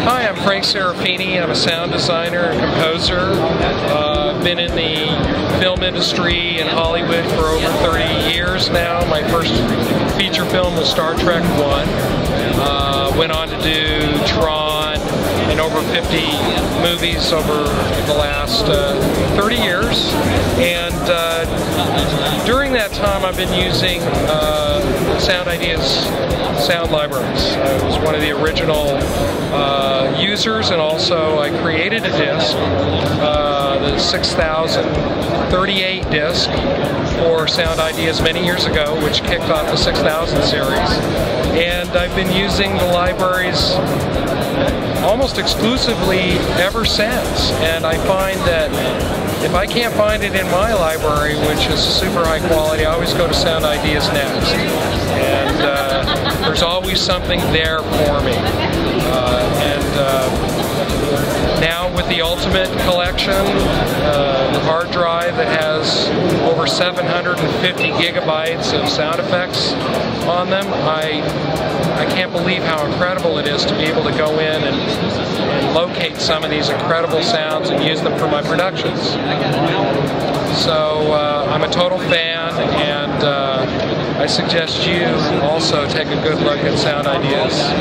Hi, I'm Frank Serafini. I'm a sound designer and composer. Been in the film industry in Hollywood for over 30 years now. My first feature film was Star Trek I. Went on to do Tron and over 50 movies over the last 30 years. And during that time I've been using Sound Ideas sound libraries. I was one of the original users, and also I created a disc, the 6038 disc for Sound Ideas many years ago, which kicked off the 6000 series. And I've been using the libraries almost exclusively ever since. And I find that if I can't find it in my library, which is super high quality, I always go to Sound Ideas next. And there's always something there for me. Now with the Ultimate Collection, the hard drive that has over 750 gigabytes of sound effects on them, I can't believe how incredible it is to be able to go in and locate some of these incredible sounds and use them for my productions. So I'm a total fan, and I suggest you also take a good look at Sound Ideas.